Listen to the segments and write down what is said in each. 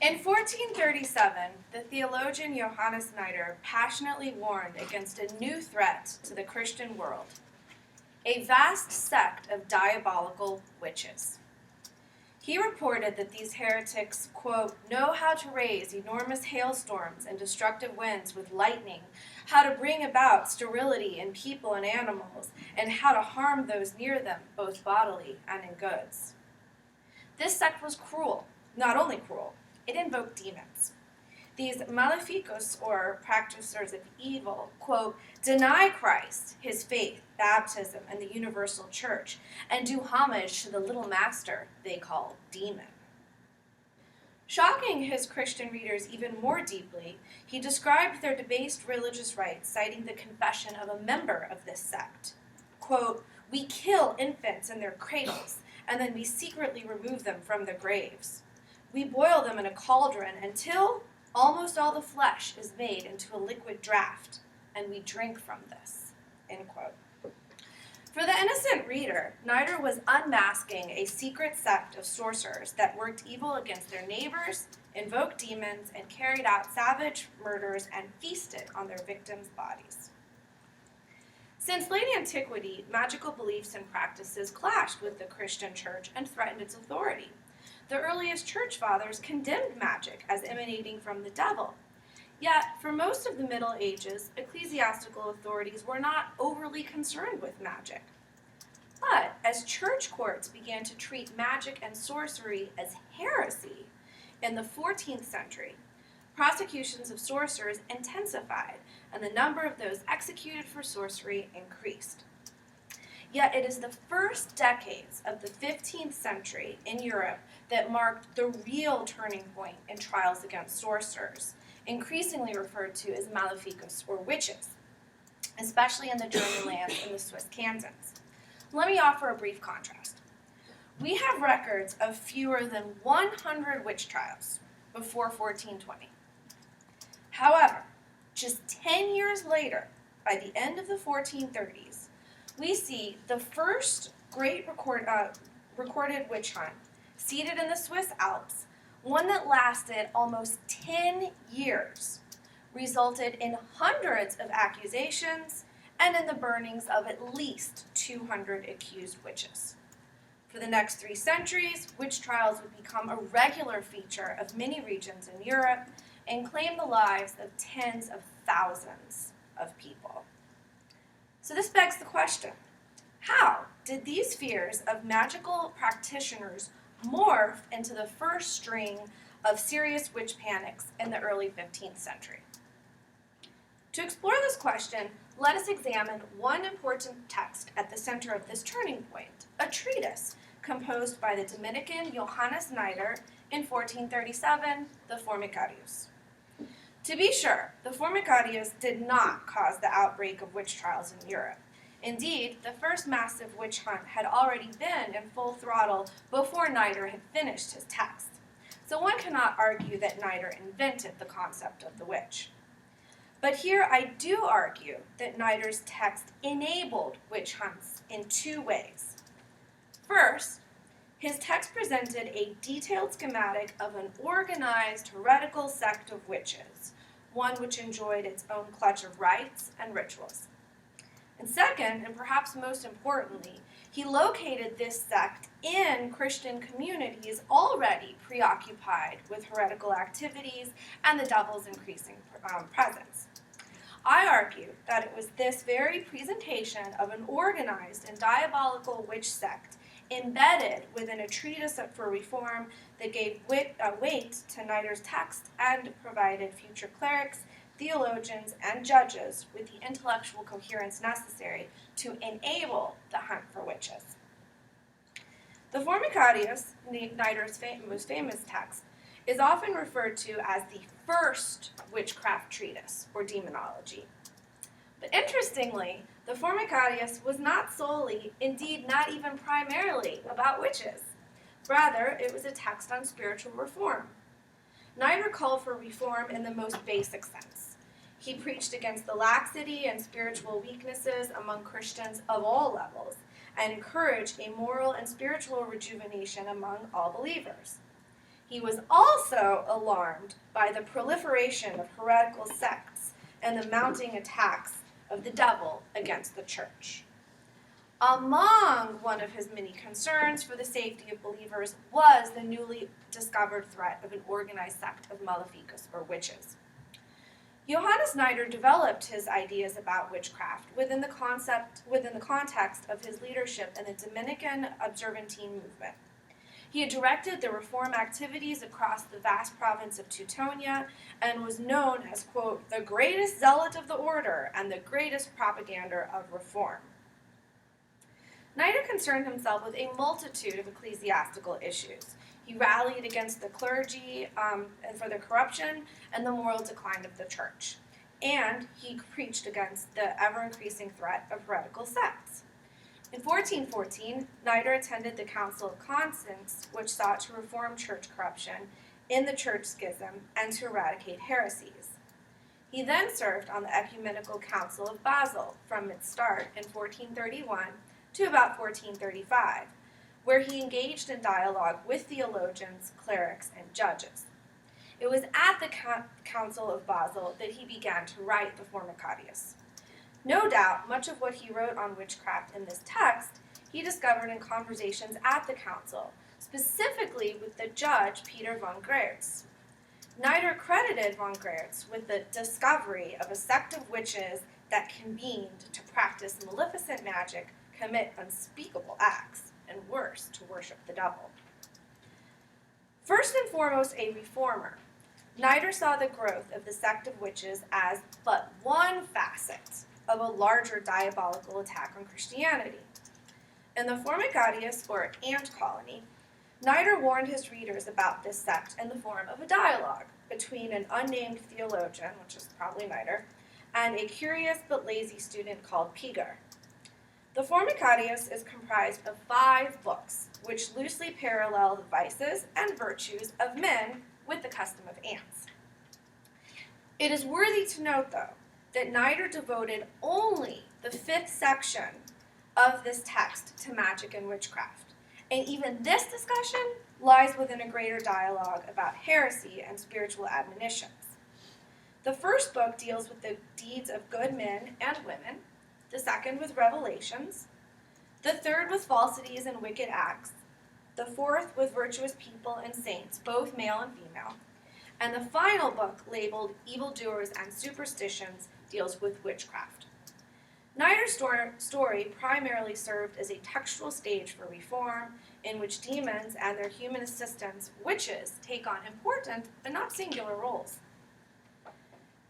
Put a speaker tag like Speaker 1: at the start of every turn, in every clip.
Speaker 1: In 1437, the theologian Johannes Nider passionately warned against a new threat to the Christian world, a vast sect of diabolical witches. He reported that these heretics, quote, know how to raise enormous hailstorms and destructive winds with lightning, how to bring about sterility in people and animals, and how to harm those near them, both bodily and in goods. This sect was cruel, not only cruel, it invoked demons. These maleficus, or practicers of evil, quote, deny Christ, his faith, baptism, and the universal church, and do homage to the little master they call demon. Shocking his Christian readers even more deeply, he described their debased religious rites, citing the confession of a member of this sect. Quote, we kill infants in their cradles, and then we secretly remove them from their graves. We boil them in a cauldron until almost all the flesh is made into a liquid draught, and we drink from this, end quote. For the innocent reader, Nider was unmasking a secret sect of sorcerers that worked evil against their neighbors, invoked demons, and carried out savage murders and feasted on their victims' bodies. Since late antiquity, magical beliefs and practices clashed with the Christian church and threatened its authority. The earliest church fathers condemned magic as emanating from the devil. Yet, for most of the Middle Ages, ecclesiastical authorities were not overly concerned with magic. But as church courts began to treat magic and sorcery as heresy in the 14th century, prosecutions of sorcerers intensified, and the number of those executed for sorcery increased. Yet it is the first decades of the 15th century in Europe that marked the real turning point in trials against sorcerers, increasingly referred to as maleficus, or witches, especially in the German lands and the Swiss cantons. Let me offer a brief contrast. We have records of fewer than 100 witch trials before 1420. However, just 10 years later, by the end of the 1430s, we see the first great recorded witch hunt seated in the Swiss Alps, one that lasted almost 10 years, resulted in hundreds of accusations and in the burnings of at least 200 accused witches. For the next 3 centuries, witch trials would become a regular feature of many regions in Europe and claim the lives of tens of thousands of people. So this begs the question, how did these fears of magical practitioners morph into the first string of serious witch panics in the early 15th century? To explore this question, let us examine one important text at the center of this turning point, a treatise composed by the Dominican Johannes Nider in 1437, the Formicarius. To be sure, the Formicarius did not cause the outbreak of witch trials in Europe. Indeed, the first massive witch hunt had already been in full throttle before Nider had finished his text. So one cannot argue that Nider invented the concept of the witch. But here I do argue that Nider's text enabled witch hunts in 2 ways. First, his text presented a detailed schematic of an organized heretical sect of witches, one which enjoyed its own clutch of rites and rituals. And second, and perhaps most importantly, he located this sect in Christian communities already preoccupied with heretical activities and the devil's increasing presence. I argue that it was this very presentation of an organized and diabolical witch sect embedded within a treatise for reform that gave weight to Nider's text and provided future clerics, theologians, and judges with the intellectual coherence necessary to enable the hunt for witches. The Formicarius, Nider's most famous text, is often referred to as the first witchcraft treatise, or demonology. But interestingly, the Formicarius was not solely, indeed not even primarily, about witches. Rather, it was a text on spiritual reform. Nider called for reform in the most basic sense. He preached against the laxity and spiritual weaknesses among Christians of all levels, and encouraged a moral and spiritual rejuvenation among all believers. He was also alarmed by the proliferation of heretical sects and the mounting attacks of the devil against the church. Among one of his many concerns for the safety of believers was the newly discovered threat of an organized sect of maleficus, or witches. Johannes Nider developed his ideas about witchcraft within the context of his leadership in the Dominican Observantine movement. He had directed the reform activities across the vast province of Teutonia and was known as, quote, the greatest zealot of the order and the greatest propagander of reform. Nider concerned himself with a multitude of ecclesiastical issues. He rallied against the clergy and for the corruption and the moral decline of the church. And he preached against the ever-increasing threat of heretical sects. In 1414, Nider attended the Council of Constance, which sought to reform church corruption in the church schism and to eradicate heresies. He then served on the Ecumenical Council of Basel from its start in 1431 to about 1435, where he engaged in dialogue with theologians, clerics, and judges. It was at the Council of Basel that he began to write the Formicarius. No doubt, much of what he wrote on witchcraft in this text he discovered in conversations at the council, specifically with the judge Peter von Graerts. Nider credited von Graerts with the discovery of a sect of witches that convened to practice maleficent magic, commit unspeakable acts, and worse, to worship the devil. First and foremost a reformer, Nider saw the growth of the sect of witches as but one facet of a larger diabolical attack on Christianity. In the Formicarius, or Ant Colony, Nider warned his readers about this sect in the form of a dialogue between an unnamed theologian, which is probably Nider, and a curious but lazy student called Pigar. The Formicarius is comprised of 5 books, which loosely parallel the vices and virtues of men with the custom of ants. It is worthy to note, though, that Nider devoted only the 5th section of this text to magic and witchcraft, and even this discussion lies within a greater dialogue about heresy and spiritual admonitions. The first book deals with the deeds of good men and women, the second with revelations, the third with falsities and wicked acts, the fourth with virtuous people and saints, both male and female, and the final book, labeled Evildoers and Superstitions, deals with witchcraft. Nider's story primarily served as a textual stage for reform, in which demons and their human assistants, witches, take on important but not singular roles.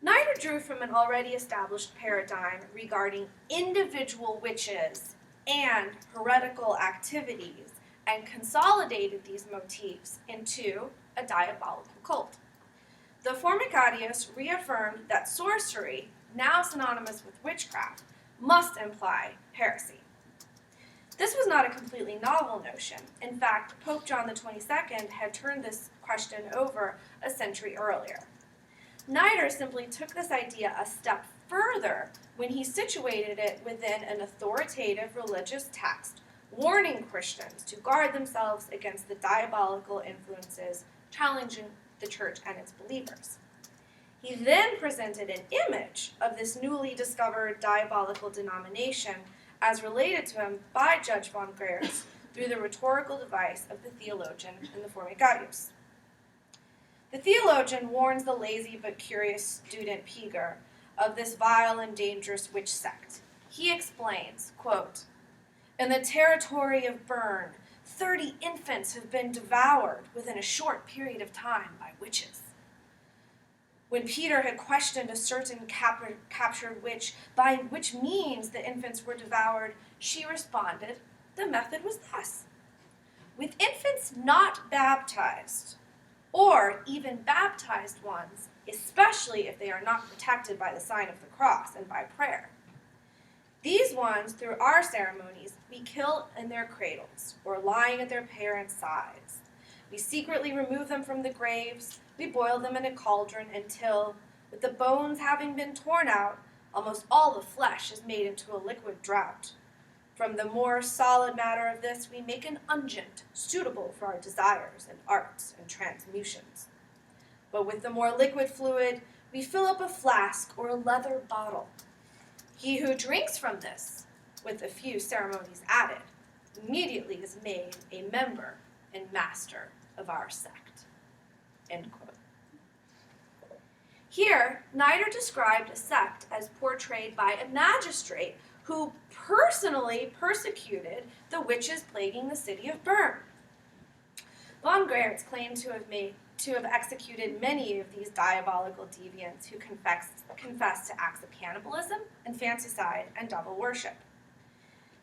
Speaker 1: Nider drew from an already established paradigm regarding individual witches and heretical activities and consolidated these motifs into a diabolical cult. The Formicarius reaffirmed that sorcery, now synonymous with witchcraft, must imply heresy. This was not a completely novel notion. In fact, Pope John XXII had turned this question over a century earlier. Nider simply took this idea a step further when he situated it within an authoritative religious text, warning Christians to guard themselves against the diabolical influences challenging the church and its believers. He then presented an image of this newly discovered diabolical denomination as related to him by Judge von Graerts through the rhetorical device of the theologian in the Formicarius. The theologian warns the lazy but curious student Pigar of this vile and dangerous witch sect. He explains, quote, "In the territory of Bern, 30 infants have been devoured within a short period of time by witches. When Peter had questioned a certain captured witch by which means the infants were devoured, she responded, the method was thus. With infants not baptized, or even baptized ones, especially if they are not protected by the sign of the cross and by prayer. These ones, through our ceremonies, we kill in their cradles, or lying at their parents' sides. We secretly remove them from the graves. We boil them in a cauldron until, with the bones having been torn out, almost all the flesh is made into a liquid draught. From the more solid matter of this, we make an unguent suitable for our desires and arts and transmutions. But with the more liquid fluid, we fill up a flask or a leather bottle. He who drinks from this, with a few ceremonies added, immediately is made a member and master of our sect." End quote. Here, Nider described a sect as portrayed by a magistrate who personally persecuted the witches plaguing the city of Bern. Von Geertz claimed to have executed many of these diabolical deviants who confessed to acts of cannibalism, infanticide, and devil worship.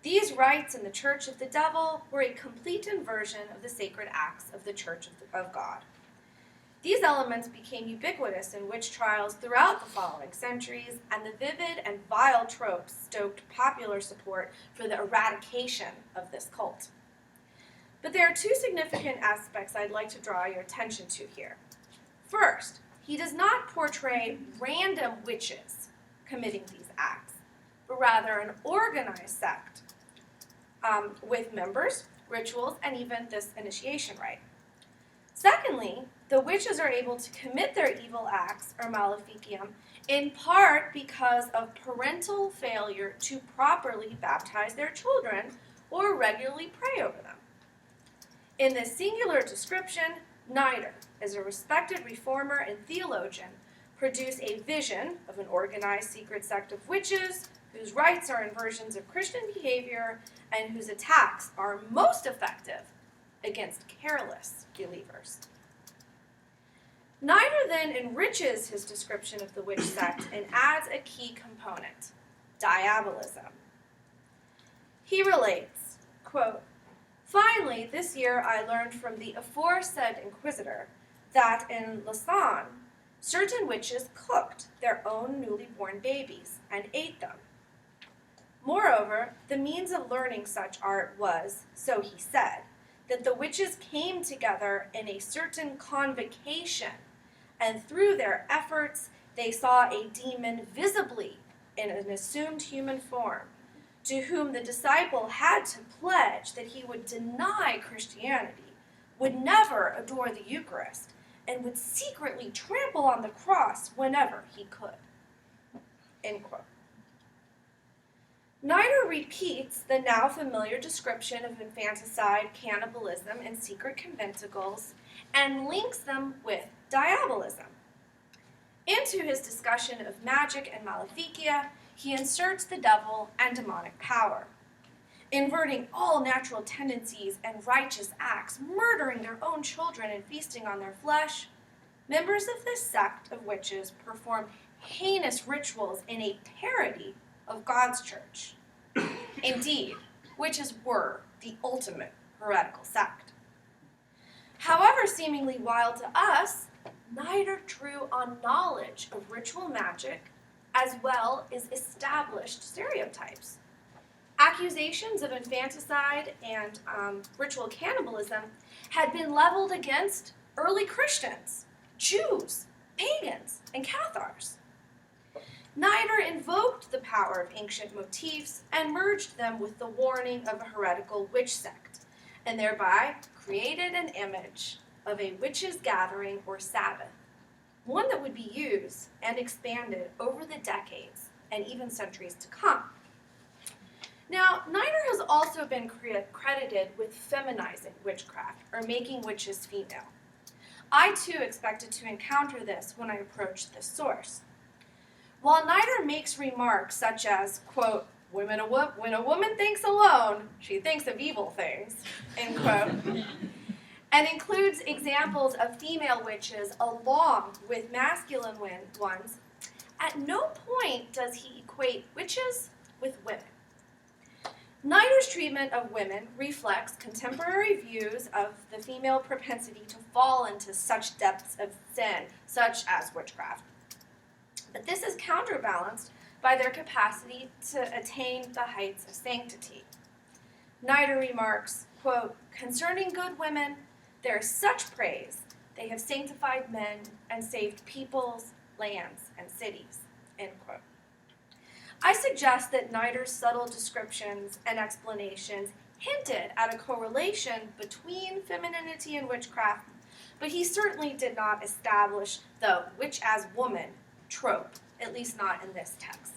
Speaker 1: These rites in the Church of the Devil were a complete inversion of the sacred acts of the Church of God. These elements became ubiquitous in witch trials throughout the following centuries, and the vivid and vile tropes stoked popular support for the eradication of this cult. But there are two significant aspects I'd like to draw your attention to here. First, he does not portray random witches committing these acts, but rather an organized sect with members, rituals, and even this initiation rite. Secondly, the witches are able to commit their evil acts, or maleficium, in part because of parental failure to properly baptize their children or regularly pray over them. In this singular description, Nider, as a respected reformer and theologian, produced a vision of an organized secret sect of witches whose rites are inversions of Christian behavior and whose attacks are most effective against careless believers. Nider then enriches his description of the witch sect and adds a key component, diabolism. He relates, quote, "Finally, this year I learned from the aforesaid inquisitor that in Lausanne, certain witches cooked their own newly born babies and ate them. Moreover, the means of learning such art was, so he said, that the witches came together in a certain convocation, and through their efforts they saw a demon visibly in an assumed human form, to whom the disciple had to pledge that he would deny Christianity, would never adore the Eucharist, and would secretly trample on the cross whenever he could." End quote. Nider repeats the now familiar description of infanticide, cannibalism, and secret conventicles, and links them with diabolism. Into his discussion of magic and maleficia, he inserts the devil and demonic power. Inverting all natural tendencies and righteous acts, murdering their own children and feasting on their flesh, members of this sect of witches perform heinous rituals in a parody of God's church. Indeed, witches were the ultimate heretical sect. However seemingly wild to us, Nider drew on knowledge of ritual magic as well as established stereotypes. Accusations of infanticide and ritual cannibalism had been leveled against early Christians, Jews, pagans, and Cathars. Nider invoked the power of ancient motifs and merged them with the warning of a heretical witch sect, and thereby created an image of a witches' gathering or Sabbath, one that would be used and expanded over the decades and even centuries to come. Now, Nider has also been credited with feminizing witchcraft, or making witches female. I too expected to encounter this when I approached this source. While Nider makes remarks such as, quote, when a woman thinks alone, she thinks of evil things, end quote, and includes examples of female witches along with masculine ones, at no point does he equate witches with women. Nider's treatment of women reflects contemporary views of the female propensity to fall into such depths of sin, such as witchcraft. But this is counterbalanced by their capacity to attain the heights of sanctity. Nider remarks, quote, "Concerning good women, there is such praise, they have sanctified men and saved peoples, lands, and cities," end quote. I suggest that Nider's subtle descriptions and explanations hinted at a correlation between femininity and witchcraft, but he certainly did not establish the witch as woman trope, at least not in this text.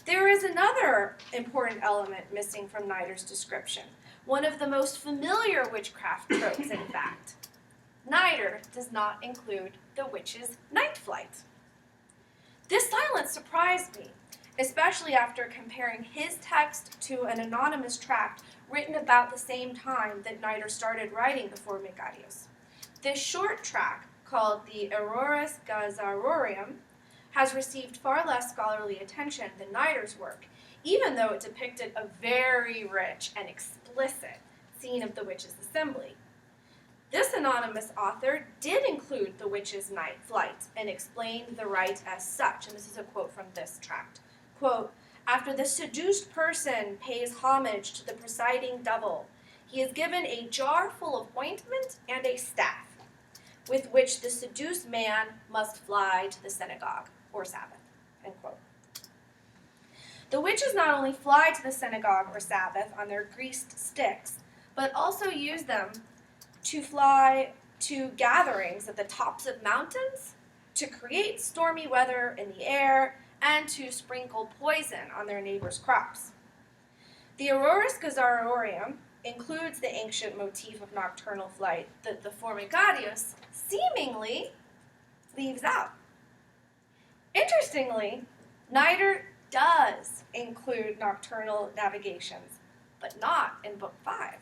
Speaker 1: There is another important element missing from Nider's description, one of the most familiar witchcraft tropes, in fact. Nider does not include the witch's night flight. This silence surprised me, especially after comparing his text to an anonymous tract written about the same time that Nider started writing the Formicarius. This short tract, called the Errores Gazarorium, has received far less scholarly attention than Nider's work, even though it depicted a very rich and explicit scene of the witch's assembly. This anonymous author did include the witch's night flight and explained the rite as such, and this is a quote from this tract. Quote, "After the seduced person pays homage to the presiding devil, he is given a jar full of ointment and a staff, with which the seduced man must fly to the synagogue or Sabbath." End quote. The witches not only fly to the synagogue or Sabbath on their greased sticks, but also use them to fly to gatherings at the tops of mountains, to create stormy weather in the air, and to sprinkle poison on their neighbors' crops. The Errores Gazarorium includes the ancient motif of nocturnal flight that the Formicarius seemingly leaves out. Interestingly, Nider does include nocturnal navigations, but not in Book 5.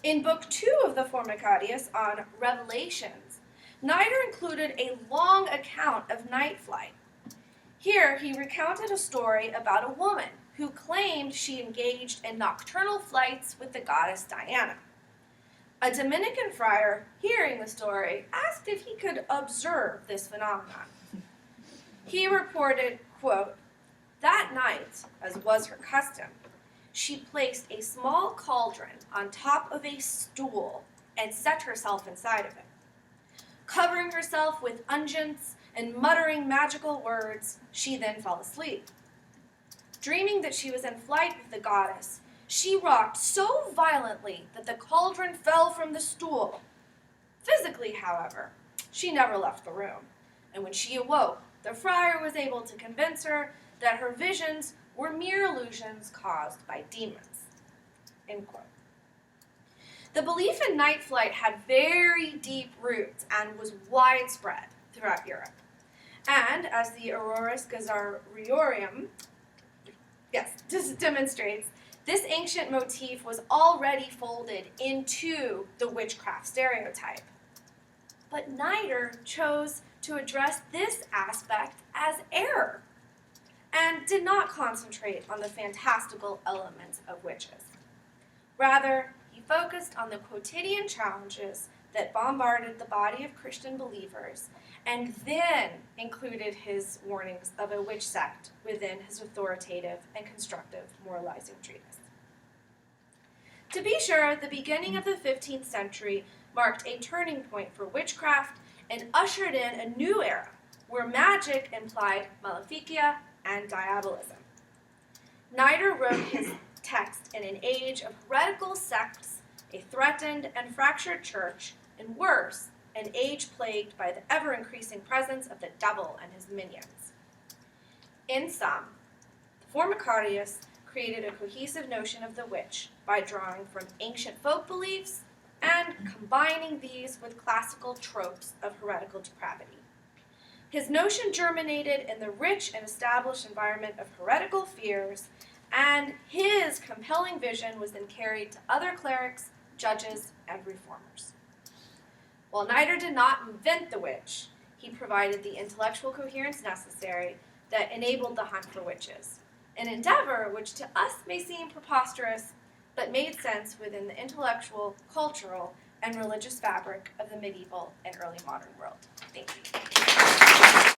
Speaker 1: In Book 2 of the Formicarius on Revelations, Nider included a long account of night flight. Here, he recounted a story about a woman who claimed she engaged in nocturnal flights with the goddess Diana. A Dominican friar, hearing the story, asked if he could observe this phenomenon. He reported, quote, "That night, as was her custom, she placed a small cauldron on top of a stool and set herself inside of it. Covering herself with unguents and muttering magical words, she then fell asleep. Dreaming that she was in flight with the goddess, she rocked so violently that the cauldron fell from the stool. Physically, however, she never left the room, and when she awoke, the friar was able to convince her that her visions were mere illusions caused by demons." End quote. The belief in night flight had very deep roots and was widespread throughout Europe. And as the Errores Gazarorium demonstrates, this ancient motif was already folded into the witchcraft stereotype. But Nider chose to address this aspect as error and did not concentrate on the fantastical elements of witches. Rather, he focused on the quotidian challenges that bombarded the body of Christian believers, and then included his warnings of a witch sect within his authoritative and constructive moralizing treatise. To be sure, the beginning of the 15th century marked a turning point for witchcraft and ushered in a new era where magic implied maleficia and diabolism. Nider wrote his text in an age of heretical sects, a threatened and fractured church, and worse, an age plagued by the ever-increasing presence of the devil and his minions. In sum, the Formicarius created a cohesive notion of the witch by drawing from ancient folk beliefs and combining these with classical tropes of heretical depravity. His notion germinated in the rich and established environment of heretical fears, and his compelling vision was then carried to other clerics, judges, and reformers. While Nider did not invent the witch, he provided the intellectual coherence necessary that enabled the hunt for witches, an endeavor which to us may seem preposterous, but made sense within the intellectual, cultural, and religious fabric of the medieval and early modern world. Thank you.